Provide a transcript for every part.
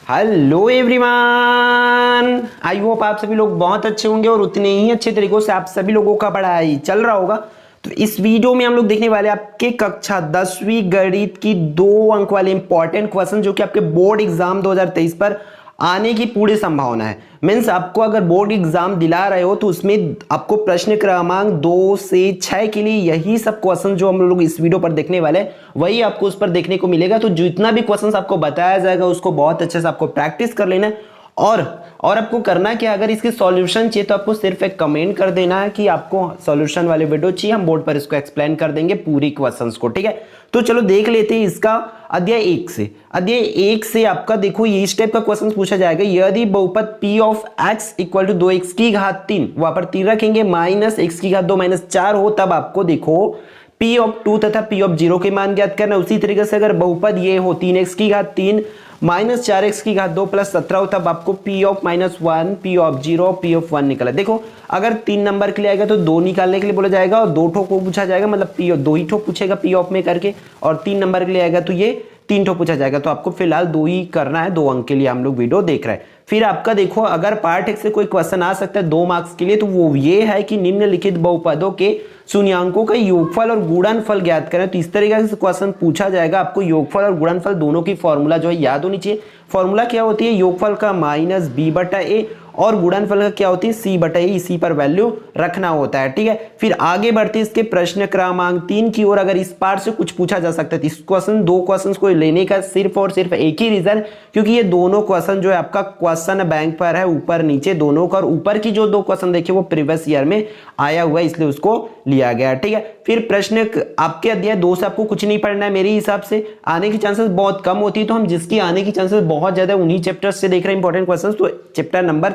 Hello everyone, I hope आप सभी लोग बहुत अच्छे होंगे और उतने ही अच्छे तरीकों से आप सभी लोगों का पढ़ाई चल रहा होगा। तो इस वीडियो में हम लोग देखने वाले आपके कक्षा 10वीं गणित की 2 अंक वाले इंपॉर्टेंट क्वेश्चन जो कि आपके बोर्ड एग्जाम 2023 पर आने की पूरी संभावना है। मीन्स आपको अगर बोर्ड एग्जाम दिला रहे हो तो उसमें आपको प्रश्न क्रमांक 2 से 6 के लिए यही सब क्वेश्चन जो हम लोग इस वीडियो पर देखने वाले हैं वही आपको उस पर देखने को मिलेगा। तो जितना भी क्वेश्चन आपको बताया जाएगा उसको बहुत अच्छे से आपको प्रैक्टिस कर लेना है। और आपको करना क्या, अगर इसके सॉल्यूशन चाहिए तो आपको सिर्फ एक कमेंट कर देना है कि आपको सॉल्यूशन वाले वीडियो चाहिए, हम बोर्ड पर इसको एक्सप्लेन कर देंगे पूरी क्वेश्चंस को। ठीक है, तो चलो देख लेते हैं इसका अध्याय 1 से। अध्याय 1 से आपका देखो ये इस टाइप का क्वेश्चन पूछा जाएगा, यदि बहुपद p of x equal to 2x की घात 3, वहां पर 3 रखेंगे, माइनस x की घात 2 माइनस 4 हो, तब आपको देखो p ऑफ 2 तथा p ऑफ 0 के मान ज्ञात करना। उसी तरीके से अगर बहुपद ये हो 3x की घात 3 माइनस 4x की घात 2 प्लस 17 हो, तब आपको p of -1, p of 0, p of 1 निकला। देखो अगर 3 नंबर के लिए आएगा तो 2 निकालने के लिए बोला जाएगा और 2 ठो को पूछा जाएगा, मतलब p ऑफ 2 ही ठो पूछेगा p ऑफ में करके, और 3 नंबर के लिए आएगा तो ये 3 ठो पूछा जाएगा। तो आपको फिलहाल 2 ही करना है, 2 अंक के लिए हम लोग वीडियो देख रहे हैं। फिर आपका देखो अगर पार्ट 1 से कोई क्वेश्चन आ सकता है 2 मार्क्स के लिए, तो वो ये है कि निम्नलिखित बहुपदों के शून्यांकों का योगफल और गुणनफल ज्ञात करें। तो इस तरीके से क्वेश्चन पूछा जाएगा। आपको योगफल और गुणनफल दोनों की फॉर्मूला जो है याद होनी चाहिए। फॉर्मूला क्या होती है, योगफल का -b/a और गुणनफल का क्या होती है c/a, इसी पर वैल्यू रखना होता है। ठीक है, फिर आगे बढ़ते इसके प्रश्न क्रमांक 3 की ओर। अगर इस पार्ट से कुछ पूछा जा सकता है तो इस क्वेश्चन 2 क्वेश्चंस को लेने का सिर्फ और सिर्फ एक ही रीजन, क्योंकि ये दोनों क्वेश्चन जो है आपका क्वेश्चन बैंक पर है, ऊपर नीचे दोनों का, और ऊपर की जो 2 क्वेश्चन देखिए वो प्रीवियस ईयर में आया हुआ है, इसलिए उसको लिया गया। ठीक है, फिर प्रश्न आपके अध्याय 2 से आपको कुछ नहीं पढ़ना है, मेरे हिसाब से आने की चांसेस बहुत कम होती है। तो हम जिसकी आने की चांसेस बहुत ज्यादा उन्हीं चैप्टर से देख रहे हैं इंपॉर्टेंट क्वेश्चन। तो चैप्टर नंबर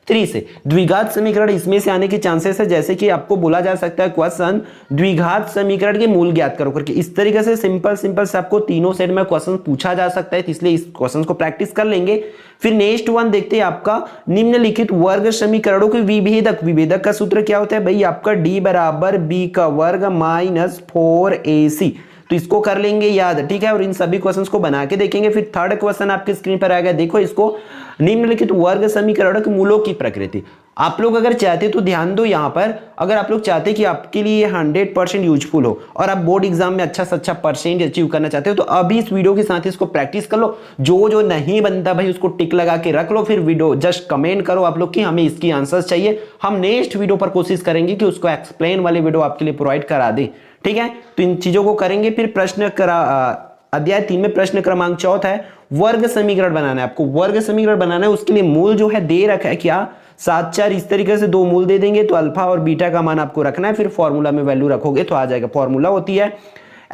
3 से द्विघात समीकरण, इसमें से आने के चांसेस है। जैसे कि आपको बोला जा सकता है क्वेश्चन द्विघात समीकरण के मूल ज्ञात करो करके, इस तरीके से सिंपल से आपको तीनों सेट में क्वेश्चन पूछा जा सकता है, इसलिए इस क्वेश्चन को प्रैक्टिस कर लेंगे। फिर नेक्स्ट वन देखते हैं आपका निम्नलिखित वर्ग समीकरणों के विभेदक। विभेदक का सूत्र क्या होता है भाई, आपका d बराबर b का वर्ग माइनस 4ac। तो इसको कर लेंगे याद। ठीक है, और इन सभी क्वेश्चंस को बना के देखेंगे। फिर थर्ड क्वेश्चन आपके स्क्रीन पर आएगा, देखो इसको, निम्नलिखित वर्ग समीकरण के मूलों की प्रकृति। आप लोग अगर चाहते तो ध्यान दो यहाँ पर, अगर आप लोग चाहते कि आपके लिए 100% यूजफुल हो और आप बोर्ड एग्जाम में अच्छा से अच्छा परसेंट अचीव करना चाहते हो, तो अभी इस वीडियो के साथ इसको प्रैक्टिस कर लो। जो नहीं बनता भाई उसको टिक लगा के रख लो, फिर वीडियो जस्ट कमेंट करो आप लोग कि हमें इसकी आंसर्स चाहिए। हम नेक्स्ट वीडियो पर कोशिश करेंगे कि उसको एक्सप्लेन वाले वीडियो आपके लिए प्रोवाइड करा दें। ठीक है, तो इन चीजों को करेंगे। फिर अध्याय 3 में प्रश्न क्रमांक 4 है, वर्ग समीकरण बनाना है। आपको वर्ग समीकरण बनाना है, उसके लिए मूल जो है दे रखा है क्या, 7 4, इस तरीके से 2 मूल दे देंगे। तो अल्फा और बीटा का मान आपको रखना है, फिर फॉर्मूला में वैल्यू रखोगे तो आ जाएगा। फॉर्मूला होती है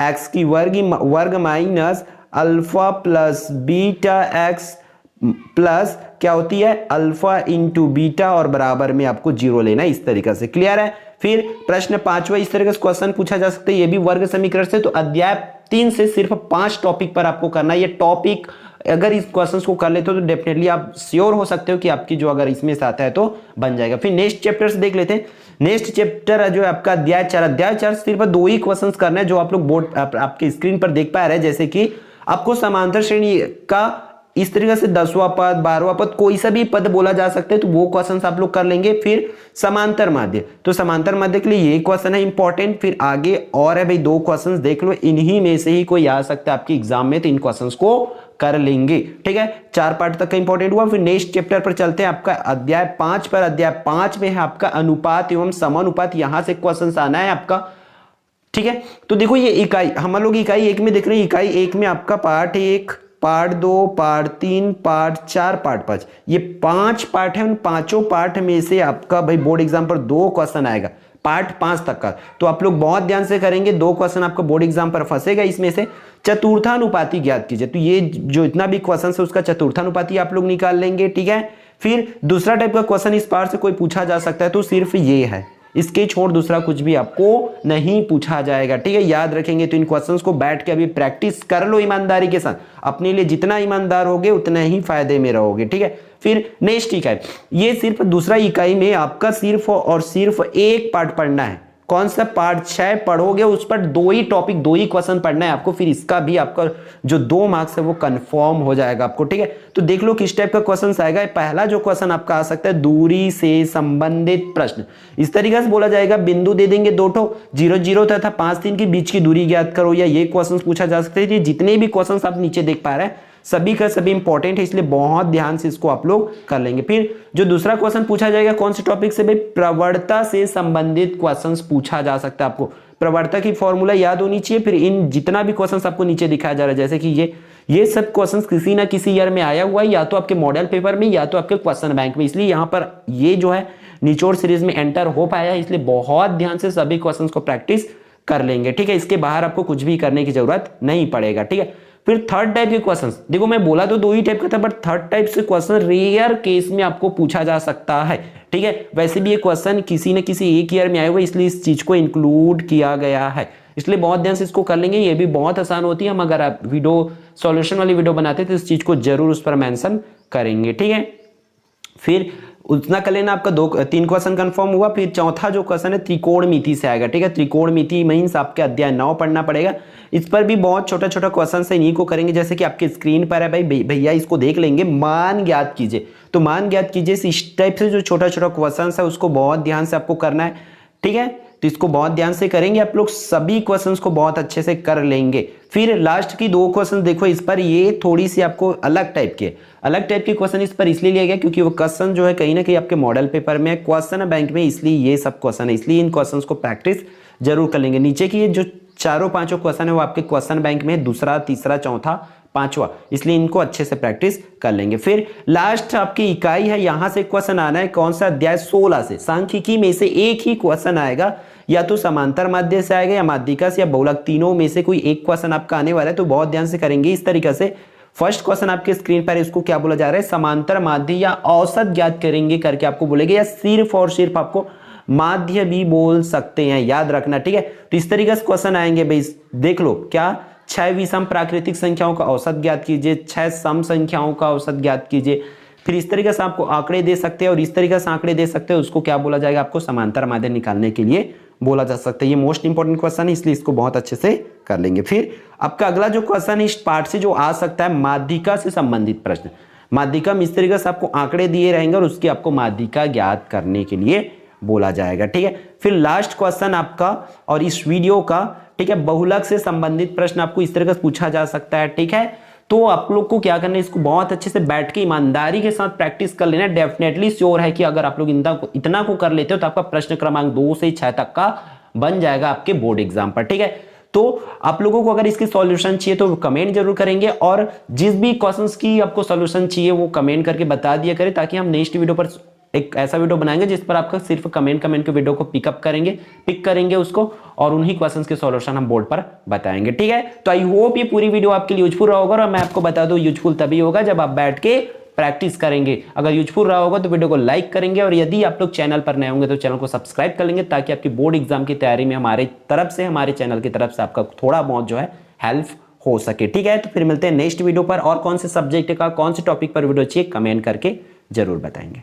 x की वर्ग minus alpha plus beta x plus क्या होती है अल्फा इंटू बीटा, और बराबर में आपको 0 लेना है। इस तरीके से क्लियर है। फिर प्रश्न 5वां इस तरीके से क्वेश्चन पूछा जा सकता है, ये भी वर्ग समीकरण से। तो अध्याय 3 से सिर्फ 5 टॉपिक पर आपको करना है। ये टॉपिक अगर इस क्वेश्चंस को कर लेते हो तो डेफिनेटली आप श्योर हो सकते हो कि आपकी जो अगर इसमें से आता है तो बन जाएगा। फिर नेक्स्ट चैप्टर से देख लेते हैं। नेक्स्ट चैप्टर जो है आपका अध्याय 4। अध्याय 4 सिर्फ 2 ही क्वेश्चंस करना है जो आप लोग बोर्ड आपके स्क्रीन पर देख पा रहे हैं। जैसे कि आपको समांतर श्रेणी का इस तरीके से 10वां पद 12वां पद कोई सा भी पद बोला जा सकता है, तो वो क्वेश्चंस आप लोग कर लेंगे। फिर समांतर माध्य, तो समांतर माध्य के लिए ये क्वेश्चन है इंपॉर्टेंट। फिर आगे और है भाई 2 क्वेश्चंस देख लो, इन्हीं में से ही कोई आ सकता है आपके एग्जाम में, तो इन क्वेश्चंस को कर लेंगे। ठीक है, 4 पार्ट तक का इंपॉर्टेंट हुआ। फिर नेक्स्ट चैप्टर पर चलते हैं आपका अध्याय 5 पर। अध्याय 5 में है आपका अनुपात एवं समानुपात, यहां से क्वेश्चन आना है आपका। ठीक है, तो देखो ये इकाई हम लोग इकाई 1 में देख रहे हैं। इकाई 1 में आपका part 1, part 2, part 3, part 4, part 5, ये 5 पार्ट है। उन 5 पार्ट में से आपका भाई बोर्ड एग्जाम पर 2 क्वेश्चन आएगा पार्ट 5 तक का। तो आप लोग बहुत ध्यान से करेंगे, 2 क्वेश्चन आपका बोर्ड एग्जाम पर फंसेगा। इसमें से चतुर्थानुपाती ज्ञात कीजिए, तो ये जो इतना भी क्वेश्चन है उसका चतुर्थानुपाती आप लोग निकाल लेंगे। ठीक है, फिर दूसरा टाइप का क्वेश्चन इस पार्ट से कोई पूछा जा सकता है, तो सिर्फ ये है, इसके छोड़ दूसरा कुछ भी आपको नहीं पूछा जाएगा। ठीक है, याद रखेंगे। तो इन क्वेश्चंस को बैठ के अभी प्रैक्टिस कर लो ईमानदारी के साथ। अपने लिए जितना ईमानदार होगे उतना ही फायदे में रहोगे। ठीक है, फिर नेक्स्ट इकाई, ये सिर्फ दूसरा इकाई में आपका सिर्फ और सिर्फ एक पार्ट पढ़ना है। कौन सा पार्ट 6 पढ़ोगे उस पर 2 ही टॉपिक 2 ही क्वेश्चन पढ़ना है आपको, फिर इसका भी आपका जो 2 मार्क्स है वो कंफर्म हो जाएगा आपको, ठीक है। तो देख लो किस टाइप का क्वेश्चन आएगा। पहला जो क्वेश्चन आपका आ सकता है दूरी से संबंधित प्रश्न। इस तरीके से बोला जाएगा, बिंदु दे देंगे 2 ठो, 0 0 तथा 5 3 के बीच की दूरी ज्ञात करो, या ये क्वेश्चन पूछा जा सकता है। जितने भी क्वेश्चन आप नीचे देख पा रहे हैं सभी का सभी इंपॉर्टेंट है, इसलिए बहुत ध्यान से इसको आप लोग कर लेंगे। फिर जो दूसरा क्वेश्चन पूछा जाएगा कौन से टॉपिक से भाई, प्रवणता से संबंधित क्वेश्चंस पूछा जा सकता है आपको। प्रवणता की फॉर्मूला याद होनी चाहिए। फिर इन जितना भी क्वेश्चंस आपको नीचे दिखाया जा रहा है, जैसे कि ये सब क्वेश्चंस किसी ना किसी ईयर में आया हुआ है, या तो आपके मॉडल पेपर में या तो आपके क्वेश्चन बैंक में, इसलिए यहाँ पर ये जो है निचोड़ सीरीज में एंटर हो पाया है, इसलिए बहुत ध्यान से सभी क्वेश्चंस को प्रैक्टिस कर लेंगे, ठीक है। इसके बाहर आपको कुछ भी करने की जरूरत नहीं पड़ेगा, ठीक है। फिर थर्ड टाइप के क्वेश्चंस, देखो मैं बोला तो 2 ही टाइप का था, बट थर्ड टाइप से क्वेश्चन रेयर केस में आपको पूछा जा सकता है, ठीक है। वैसे भी ये क्वेश्चन किसी न किसी एक ईयर में आए हुए, इसलिए इस चीज को इंक्लूड किया गया है, इसलिए बहुत ध्यान से इसको कर लेंगे। ये भी बहुत आसान होती है, हम अगर आप वीडियो सॉल्यूशन वाली वीडियो बनाते तो इस चीज को जरूर उस पर मेंशन करेंगे, ठीक है। फिर उतना कर लेना, आपका 3 क्वेश्चन कंफर्म हुआ। फिर चौथा जो क्वेश्चन है त्रिकोणमिति से आएगा, ठीक है। त्रिकोणमिति मींस आपके अध्याय 9 पढ़ना पड़ेगा। इस पर भी बहुत छोटा छोटा क्वेश्चन है, इन्हीं को करेंगे। जैसे कि आपके स्क्रीन पर है भाई, भैया इसको देख लेंगे। मान ज्ञात कीजिए, तो मान ज्ञात कीजिए इस टाइप से जो छोटा छोटा क्वेश्चन है उसको बहुत ध्यान से आपको करना है, ठीक है। तो इसको बहुत ध्यान से करेंगे आप लोग, सभी क्वेश्चंस को बहुत अच्छे से कर लेंगे। फिर लास्ट की 2 क्वेश्चन देखो, इस पर ये थोड़ी सी आपको अलग टाइप के क्वेश्चन इस पर इसलिए लिया गया क्योंकि वो क्वेश्चन जो है कहीं ना कहीं आपके मॉडल पेपर में, क्वेश्चन बैंक में, इसलिए ये सब क्वेश्चन है, इसलिए इन क्वेश्चंस को प्रैक्टिस जरूर कर लेंगे। नीचे की ये जो 4-5 क्वेश्चन है वो आपके क्वेश्चन बैंक में दूसरा, तीसरा, चौथा, 5वां, इसलिए इनको अच्छे से प्रैक्टिस कर लेंगे। फिर लास्ट आपकी इकाई है, यहां से क्वेश्चन आना है कौन सा, अध्याय 16 से। सांख्यिकी में से एक ही क्वेश्चन आएगा, या तो समांतर माध्य से आएगा या माध्यिका से या बहुलक, तीनों में से कोई एक क्वेश्चन आपका आने वाला है, तो बहुत ध्यान से करेंगे। इस तरीके से फर्स्ट क्वेश्चन आपके स्क्रीन पर, इसको क्या बोला जा रहा है, समांतर माध्य या औसत ज्ञात करेंगे करके आपको बोलेंगे, या सिर्फ और सिर्फ आपको माध्य भी बोल सकते हैं, याद रखना, ठीक है। तो इस तरीके से क्वेश्चन आएंगे भाई, देख लो क्या, 6 विषम प्राकृतिक संख्याओं का औसत ज्ञात कीजिए, 6 सम संख्याओं का औसत ज्ञात कीजिए। फिर इस तरीके से आपको आंकड़े दे सकते हैं, और इस तरीके से आंकड़े दे सकते हैं, उसको क्या बोला जाएगा, आपको समांतर माध्य निकालने के लिए बोला जा सकता है। ये मोस्ट इंपॉर्टेंट क्वेश्चन है, इसलिए इसको बहुत अच्छे से कर लेंगे। फिर आपका अगला जो क्वेश्चन है इस पार्ट से जो आ सकता है, माध्यिका से संबंधित प्रश्न। माध्यिका में इस तरीके से आपको आंकड़े दिए रहेंगे और उसकी आपको माध्यिका ज्ञात करने के लिए बोला जाएगा, ठीक है। फिर लास्ट क्वेश्चन आपका और इस वीडियो का, ठीक है, बहुलक से संबंधित प्रश्न आपको इस तरीके से पूछा जा सकता है, ठीक है। तो आप लोग को क्या करना है, इसको बहुत अच्छे से बैठ के ईमानदारी के साथ प्रैक्टिस कर लेना। डेफिनेटली श्योर है कि अगर आप लोग इतना को कर लेते हो तो आपका प्रश्न क्रमांक 2 से 6 तक का बन जाएगा आपके बोर्ड एग्जाम पर, ठीक है। तो आप लोगों को अगर इसकी सॉल्यूशन चाहिए तो कमेंट जरूर करेंगे, और जिस भी क्वेश्चंस की आपको सॉल्यूशन चाहिए वो कमेंट करके बता दिया करें, ताकि हम नेक्स्ट वीडियो पर एक ऐसा वीडियो बनाएंगे जिस पर आपका सिर्फ कमेंट के वीडियो को पिक करेंगे उसको, और उन्हीं क्वेश्चंस के सॉल्यूशन हम बोर्ड पर बताएंगे, ठीक है। तो आई होप ये पूरी वीडियो आपके लिए यूजफुल रहा होगा, और मैं आपको बता दूं यूजफुल तभी होगा जब आप बैठ के प्रैक्टिस करेंगे। अगर यूजफुल रहा होगा तो वीडियो को लाइक करेंगे, और यदि आप लोग चैनल पर नए होंगे तो चैनल को सब्सक्राइब कर लेंगे, ताकि आपकी बोर्ड एग्जाम की तैयारी में हमारे चैनल की तरफ से आपका थोड़ा बहुत जो है हेल्प हो सके, ठीक है। तो फिर मिलते हैं नेक्स्ट वीडियो पर, और कौन से सब्जेक्ट का कौन से टॉपिक पर वीडियो चाहिए कमेंट करके जरूर बताएंगे।